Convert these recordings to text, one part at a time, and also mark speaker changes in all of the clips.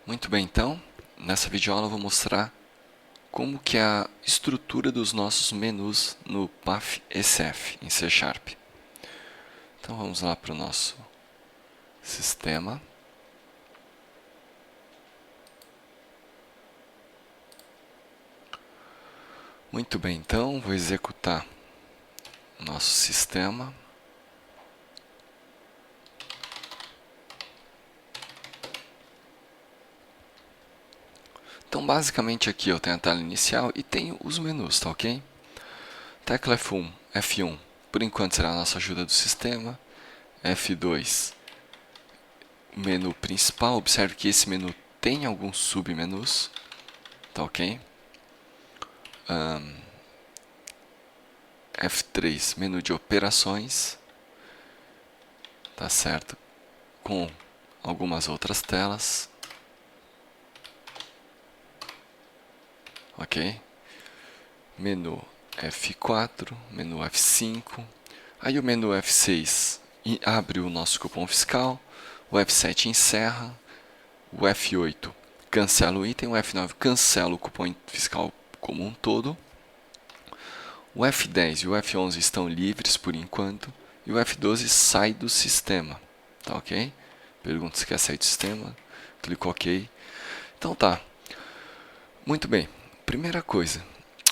Speaker 1: Muito bem, então, nessa videoaula eu vou mostrar como que é a estrutura dos nossos menus no PathSF em C#. Então vamos lá para o nosso sistema. Muito bem, então vou executar o nosso sistema. Então basicamente aqui eu tenho a tela inicial e tenho os menus, tá ok? Tecla F1, por enquanto será a nossa ajuda do sistema. F2, menu principal. Observe que esse menu tem alguns submenus, tá ok? F3, menu de operações, tá certo? Com algumas outras telas, ok? Menu F4, menu F5, aí o menu F6 abre o nosso cupom fiscal, o F7 encerra, o F8 cancela o item, o F9 cancela o cupom fiscal como um todo, o F10 e o F11 estão livres por enquanto, e o F12 sai do sistema, tá ok? Pergunta se quer sair do sistema, clico OK. Então tá, muito bem. Primeira coisa,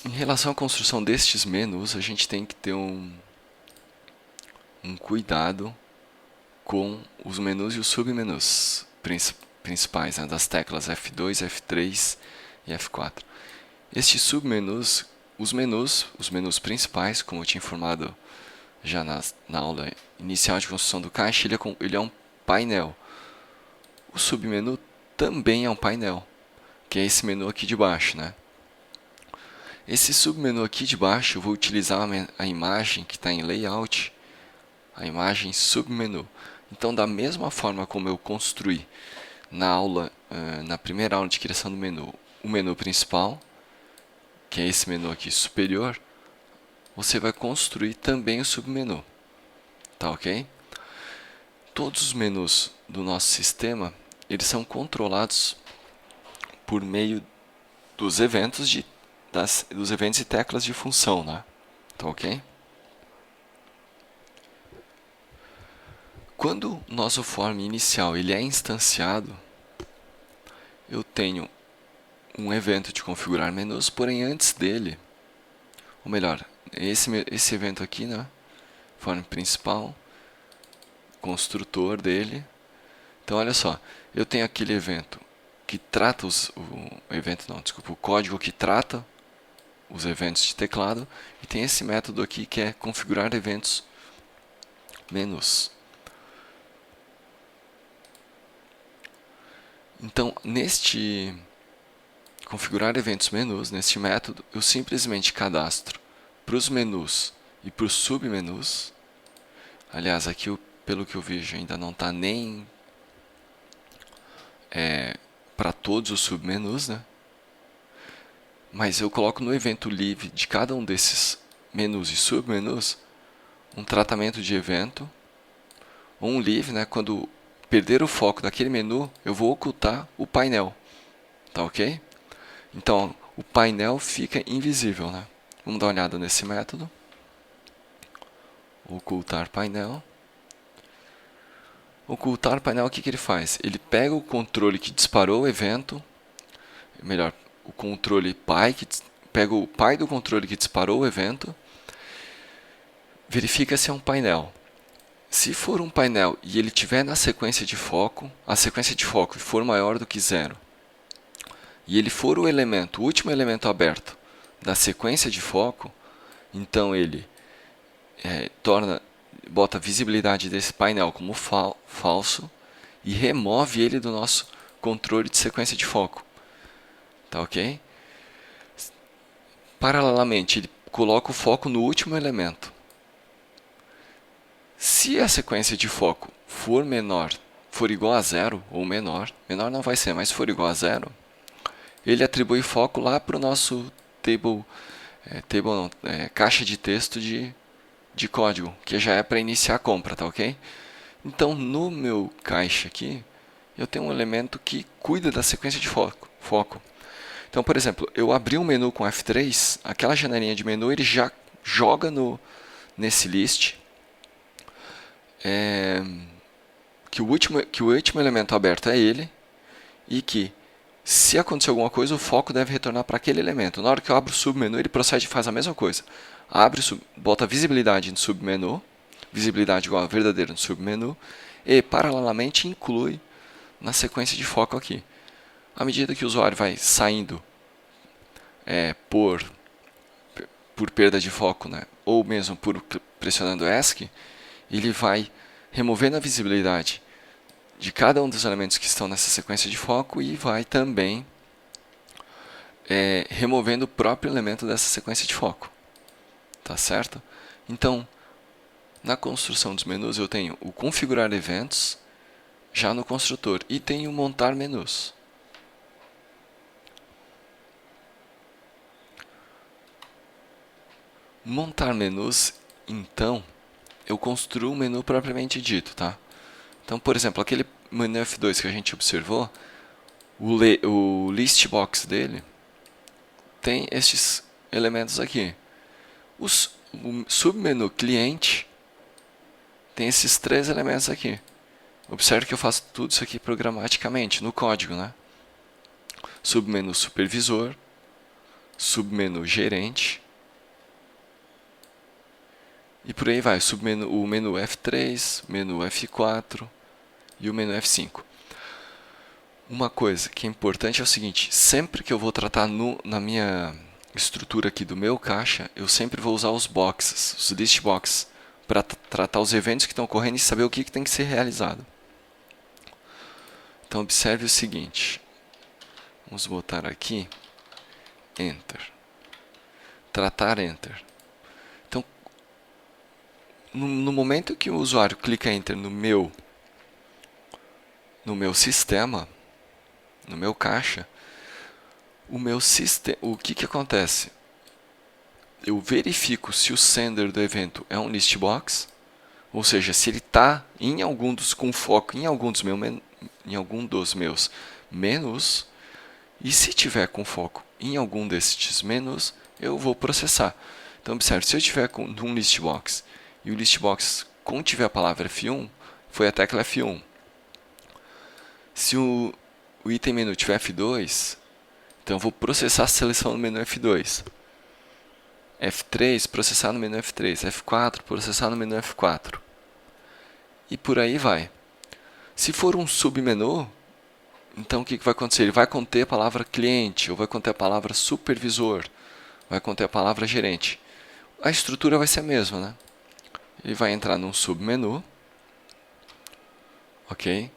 Speaker 1: em relação à construção destes menus, a gente tem que ter um cuidado com os menus e os submenus principais, né, das teclas F2, F3 e F4. Estes submenus, os menus principais, como eu tinha informado já na aula inicial de construção do caixa, ele é um painel. O submenu também é um painel, que é esse menu aqui de baixo, né? Esse submenu aqui de baixo, eu vou utilizar a imagem que está em Layout, a imagem submenu. Então, da mesma forma como eu construí na primeira aula de criação do menu, o menu principal, que é esse menu aqui superior, você vai construir também o submenu, tá ok? Todos os menus do nosso sistema, eles são controlados por meio dos eventos dos eventos e teclas de função, né? Tá ok? Quando o nosso form inicial ele é instanciado, eu tenho um evento de configurar menus, porém antes dele, ou melhor, esse evento aqui, né? Form principal, construtor dele. Então olha só, eu tenho aquele evento que trata o código que trata os eventos de teclado, e tem esse método aqui que é configurar eventos menus. Então, neste configurar eventos menus, neste método, eu simplesmente cadastro para os menus e para os submenus. Aliás, aqui, pelo que eu vejo, ainda não está nem para todos os submenus, né? Mas eu coloco no evento live de cada um desses menus e submenus um tratamento de evento, ou um leave, né? Quando perder o foco daquele menu, eu vou ocultar o painel, tá ok? Então, o painel fica invisível, né? Vamos dar uma olhada nesse método. Ocultar painel. Ocultar painel, o que ele faz? Ele pega o controle que disparou o evento, melhor, o controle pai, pega o pai do controle que disparou o evento, verifica se é um painel. Se for um painel e ele tiver na sequência de foco, a sequência de foco for maior do que 0, e ele for o último elemento aberto da sequência de foco, então ele bota a visibilidade desse painel como falso e remove ele do nosso controle de sequência de foco. Tá ok? Paralelamente, ele coloca o foco no último elemento. Se a sequência de foco for menor, for igual a 0 ou menor não vai ser, mas for igual a 0, ele atribui foco lá para o nosso caixa de texto de código, que já é para iniciar a compra, tá ok? Então, no meu caixa aqui, eu tenho um elemento que cuida da sequência de foco. Então, por exemplo, eu abri um menu com F3, aquela janelinha de menu ele já joga nesse list que o último elemento aberto é ele e que se acontecer alguma coisa, o foco deve retornar para aquele elemento. Na hora que eu abro o submenu, ele procede e faz a mesma coisa. Abre, bota visibilidade no submenu, visibilidade igual a verdadeiro no submenu, e paralelamente inclui na sequência de foco aqui. À medida que o usuário vai saindo por perda de foco, né, ou mesmo por pressionando ESC, ele vai removendo a visibilidade de cada um dos elementos que estão nessa sequência de foco e vai também removendo o próprio elemento dessa sequência de foco. Tá certo? Então, na construção dos menus eu tenho o configurar eventos já no construtor e tenho o montar menus. Montar menus, então, eu construo o menu propriamente dito, tá? Então, por exemplo, aquele menu F2 que a gente observou, o list box dele tem estes elementos aqui. O submenu cliente tem esses 3 elementos aqui. Observe que eu faço tudo isso aqui programaticamente, no código, né? Submenu supervisor, submenu gerente, e por aí vai, o menu F3, menu F4 e o menu F5. Uma coisa que é importante é o seguinte, sempre que eu vou tratar na minha estrutura aqui do meu caixa, eu sempre vou usar os boxes, os list boxes, para tratar os eventos que estão ocorrendo e saber o que tem que ser realizado. Então observe o seguinte, vamos botar aqui, Enter, tratar Enter. Então, no momento que o usuário clica Enter no meu sistema, no meu caixa, o que acontece? Eu verifico se o sender do evento é um list box, ou seja, se ele está com foco em algum dos meus menus, e se tiver com foco em algum destes menus, eu vou processar. Então, observe, se eu tiver com um list box e o list box contiver a palavra F1, foi a tecla F1. Se o item menu tiver F2, então eu vou processar a seleção no menu F2. F3, processar no menu F3. F4, processar no menu F4. E por aí vai. Se for um submenu, então o que vai acontecer? Ele vai conter a palavra cliente, ou vai conter a palavra supervisor, vai conter a palavra gerente. A estrutura vai ser a mesma, né? Ele vai entrar num submenu, ok?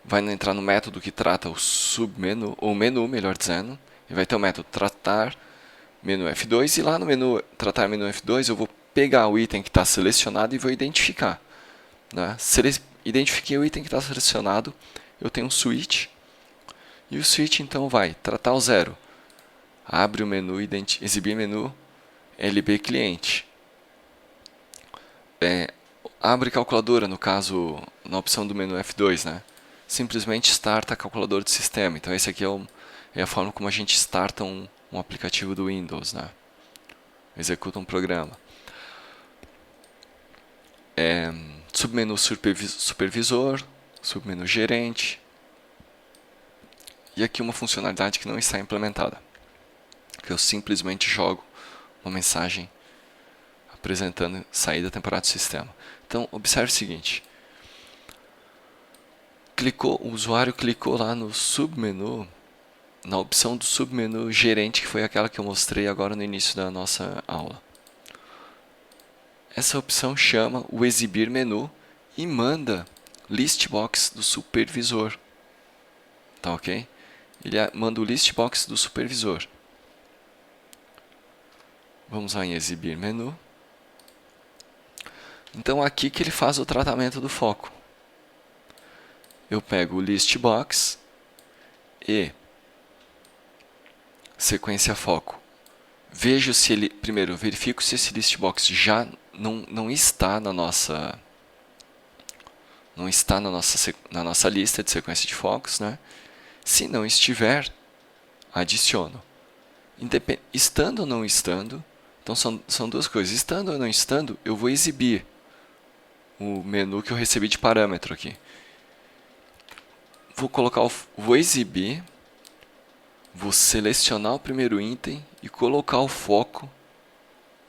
Speaker 1: Vai entrar no método que trata o submenu, ou menu, melhor dizendo. E vai ter o método tratar menu F2, e lá no menu tratar menu F2 eu vou pegar o item que está selecionado e vou identificar. Né? Identifiquei o item que está selecionado, eu tenho um switch, e o switch então vai tratar o 0. Abre o menu, exibir menu, LB cliente. Abre calculadora, no caso, na opção do menu F2, né? Simplesmente starta a calculadora do sistema. Então, esse aqui é a forma como a gente starta um aplicativo do Windows, né? Executa um programa. Submenu supervisor, submenu gerente. E aqui uma funcionalidade que não está implementada, que eu simplesmente jogo uma mensagem apresentando saída temporária do sistema. Então, observe o seguinte. O usuário clicou lá no submenu, na opção do submenu gerente, que foi aquela que eu mostrei agora no início da nossa aula. Essa opção chama o exibir menu e manda list box do supervisor. Tá ok? Ele manda o list box do supervisor. Vamos lá em exibir menu. Então aqui que ele faz o tratamento do foco. Eu pego o list box e sequência foco. Vejo se ele, primeiro, eu verifico se esse list box já não está no não está na nossa lista de sequência de focos, né? Se não estiver, adiciono. Estando ou não estando, então são duas coisas. Estando ou não estando, eu vou exibir o menu que eu recebi de parâmetro aqui. Vou exibir, vou selecionar o primeiro item e colocar o foco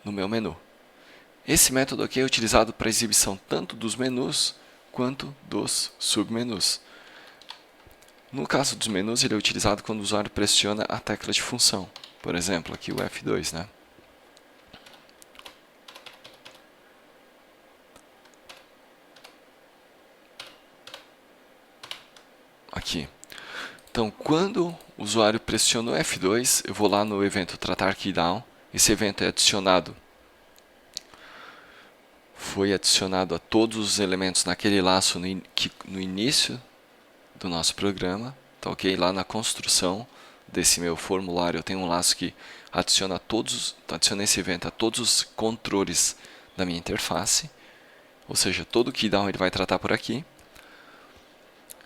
Speaker 1: no meu menu. Esse método aqui é utilizado para exibição tanto dos menus quanto dos submenus. No caso dos menus, ele é utilizado quando o usuário pressiona a tecla de função. Por exemplo, aqui o F2, né? Aqui. Então, quando o usuário pressionou F2, eu vou lá no evento tratar keydown. Esse evento é adicionado. Foi adicionado a todos os elementos naquele laço no início do nosso programa. Tá ok? Lá na construção desse meu formulário, eu tenho um laço que adiciona esse evento a todos os controles da minha interface. Ou seja, todo o keydown ele vai tratar por aqui.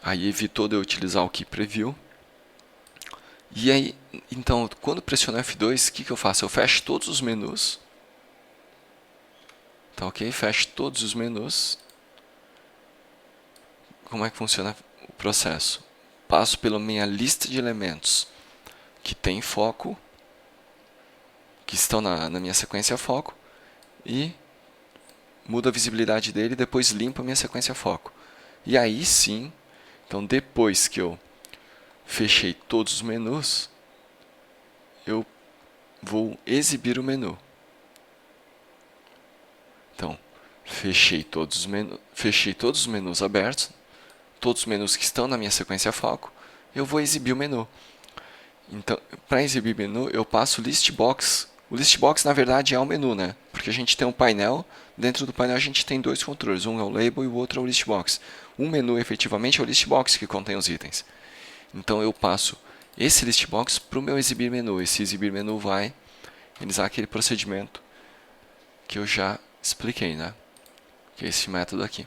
Speaker 1: Aí evitou de eu utilizar o key preview. E aí, então, quando pressionar F2, o que eu faço? Eu fecho todos os menus. Tá ok? Fecho todos os menus. Como é que funciona o processo? Passo pela minha lista de elementos que tem foco, que estão na minha sequência foco, e mudo a visibilidade dele e depois limpo a minha sequência foco. E aí sim, então depois que eu fechei todos os menus, eu vou exibir o menu. Então, fechei todos os menus abertos, todos os menus que estão na minha sequência foco, eu vou exibir o menu. Então, para exibir o menu, eu passo o list box. O list box, na verdade, é o menu, né? Porque a gente tem um painel, dentro do painel a gente tem dois controles, um é o label e o outro é o list box. Um menu, efetivamente, é o list box que contém os itens. Então, eu passo esse list box para o meu exibir menu. Esse exibir menu vai realizar aquele procedimento que eu já expliquei, né? Que é esse método aqui.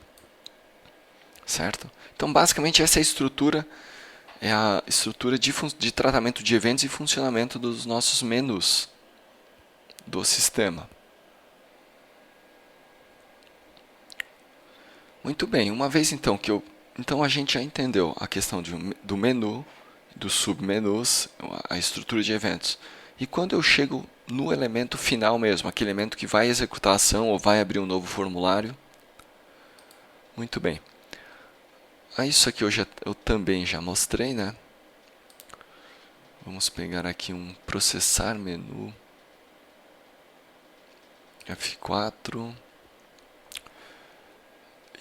Speaker 1: Certo? Então, basicamente, essa é a estrutura de tratamento de eventos e funcionamento dos nossos menus do sistema. Muito bem, uma vez então então a gente já entendeu a questão do menu, dos submenus, a estrutura de eventos. E quando eu chego no elemento final mesmo, aquele elemento que vai executar a ação ou vai abrir um novo formulário. Muito bem. Isso aqui eu também já mostrei, né? Vamos pegar aqui um processar menu. F4.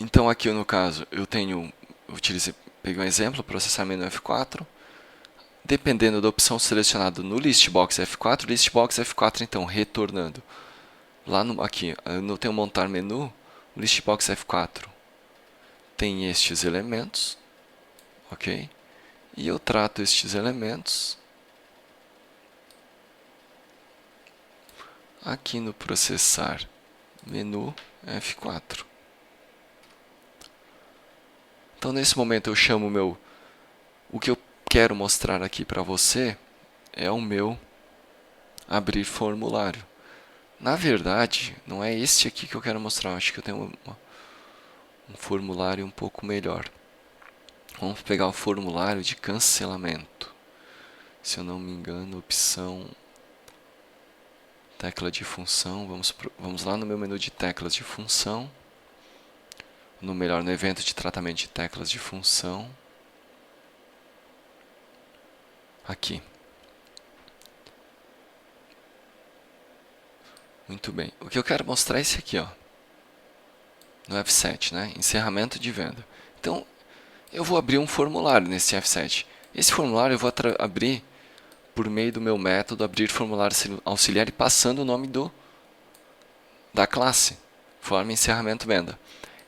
Speaker 1: Então aqui no caso peguei um exemplo, processar menu F4. Dependendo da opção selecionada no listbox F4 então retornando. Aqui eu tenho montar menu, o listbox F4 tem estes elementos, ok? E eu trato estes elementos aqui no processar menu F4. Então nesse momento eu chamo o que eu quero mostrar aqui para você é o meu abrir formulário. Na verdade, não é este aqui que eu quero mostrar, eu acho que eu tenho um formulário um pouco melhor. Vamos pegar o formulário de cancelamento. Se eu não me engano, opção tecla de função. Vamos lá no meu menu de teclas de função. No evento de tratamento de teclas de função. Aqui. Muito bem. O que eu quero mostrar é esse aqui, ó. No F7, né? Encerramento de venda. Então, eu vou abrir um formulário nesse F7. Esse formulário eu vou abrir por meio do meu método abrir formulário auxiliar e passando o nome da classe, forma encerramento venda.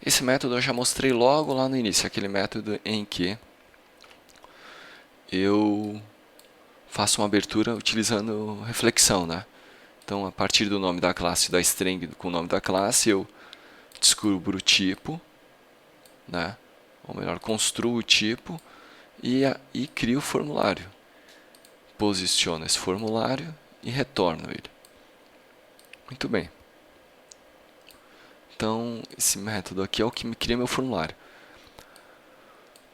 Speaker 1: Esse método eu já mostrei logo lá no início, aquele método em que eu faço uma abertura utilizando reflexão, né? Então, a partir do nome da classe, da string com o nome da classe, eu descubro o tipo, né? ou melhor, construo o tipo e crio o formulário. Posiciono esse formulário e retorno ele. Muito bem. Então, esse método aqui é o que me cria meu formulário.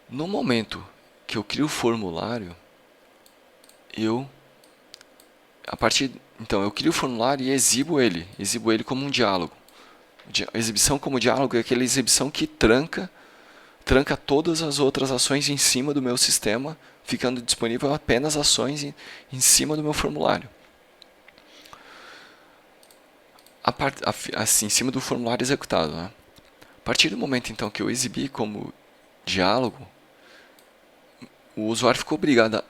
Speaker 1: No momento que eu crio o formulário, então eu crio o formulário e exibo ele como um diálogo. Exibição como diálogo é aquela exibição que tranca todas as outras ações em cima do meu sistema, ficando disponível apenas ações em cima do meu formulário. Assim, em cima do formulário executado. Né? A partir do momento então que eu exibi como diálogo, o usuário ficou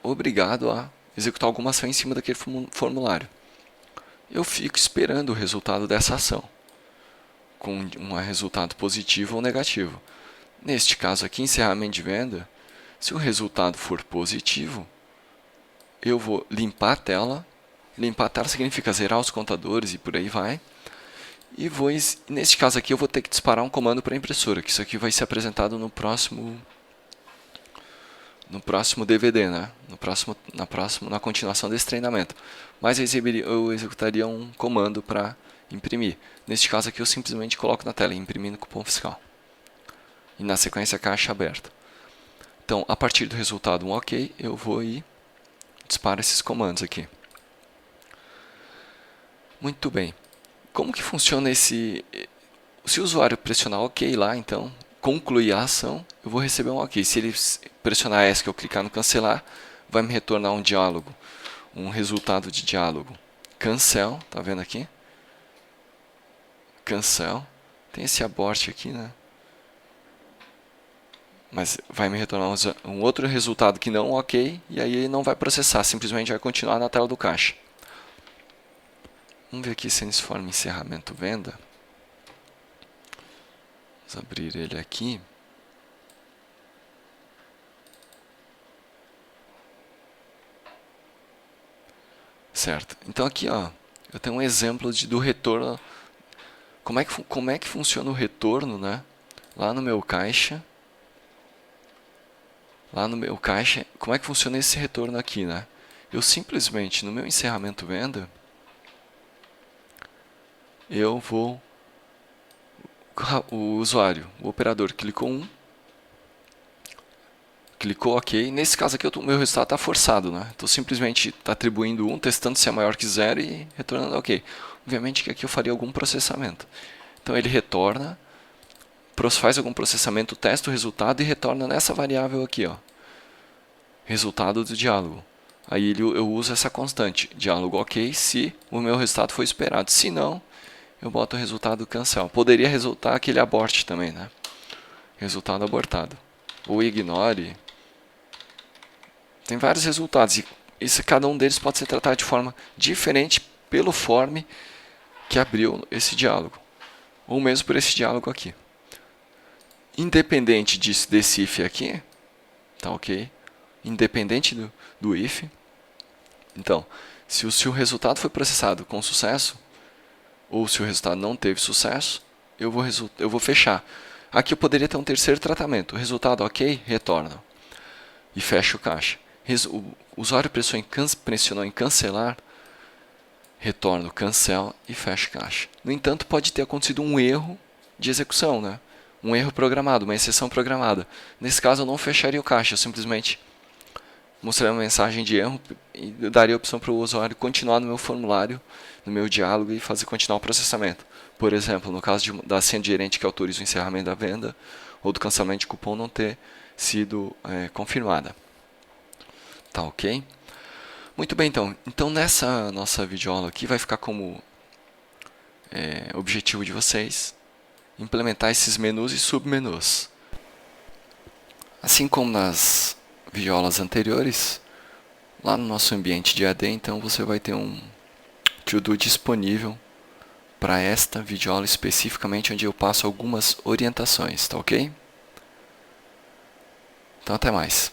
Speaker 1: obrigado a executar alguma ação em cima daquele formulário. Eu fico esperando o resultado dessa ação, com um resultado positivo ou negativo. Neste caso aqui, encerramento de venda, se o resultado for positivo, eu vou limpar a tela. Limpar a tela significa zerar os contadores e por aí vai. E neste caso aqui eu vou ter que disparar um comando para a impressora, que isso aqui vai ser apresentado no próximo DVD, né? Na continuação desse treinamento. Mas eu executaria um comando para imprimir. Neste caso aqui eu simplesmente coloco na tela, imprimir no cupom fiscal. E na sequência caixa aberta. Então, a partir do resultado um OK, eu vou e disparo esses comandos aqui. Muito bem. Como que funciona esse... Se o usuário pressionar OK lá, então, concluir a ação, eu vou receber um OK. Se ele pressionar ESC ou clicar no cancelar, vai me retornar um diálogo, um resultado de diálogo. Cancel, tá vendo aqui? Cancel. Tem esse abort aqui, né? Mas vai me retornar um outro resultado que não OK, e aí ele não vai processar, simplesmente vai continuar na tela do caixa. Vamos ver aqui se nesse forma encerramento venda. Vamos abrir ele aqui. Certo. Então aqui, ó, eu tenho um exemplo do retorno. Como é que funciona o retorno, né? Lá no meu caixa. Como é que funciona esse retorno aqui, né? Eu simplesmente, no meu encerramento venda, o usuário, o operador, clicou OK. Nesse caso aqui, o meu resultado está forçado, né? Estou simplesmente atribuindo 1, testando se é maior que 0 e retornando OK. Obviamente que aqui eu faria algum processamento. Então ele retorna, faz algum processamento, testa o resultado e retorna nessa variável aqui, ó, resultado do diálogo. Aí eu uso essa constante, diálogo OK, se o meu resultado foi esperado. Se não, eu boto o resultado cancel. Poderia resultar aquele abort também, né? Resultado abortado. Ou ignore. Tem vários resultados e cada um deles pode ser tratado de forma diferente pelo form que abriu esse diálogo. Ou mesmo por esse diálogo aqui. Independente desse if aqui, tá ok? Independente do if. Então, se o resultado foi processado com sucesso, ou se o resultado não teve sucesso, eu vou fechar. Aqui eu poderia ter um terceiro tratamento. O resultado OK, retorna. E fecha o caixa. O usuário pressionou em cancelar, retorna o cancel e fecha o caixa. No entanto, pode ter acontecido um erro de execução, né? Um erro programado, uma exceção programada. Nesse caso, eu não fecharia o caixa, eu simplesmente mostraria uma mensagem de erro e daria a opção para o usuário continuar no meu formulário, no meu diálogo e continuar o processamento. Por exemplo, no caso da senha de gerente que autoriza o encerramento da venda ou do cancelamento de cupom não ter sido confirmada. Tá ok? Muito bem, então. Então, nessa nossa videoaula aqui, vai ficar como objetivo de vocês implementar esses menus e submenus. Assim como nas videoaulas anteriores, lá no nosso ambiente de AD, então você vai ter um to-do disponível para esta videoaula especificamente, onde eu passo algumas orientações, tá ok? Então até mais.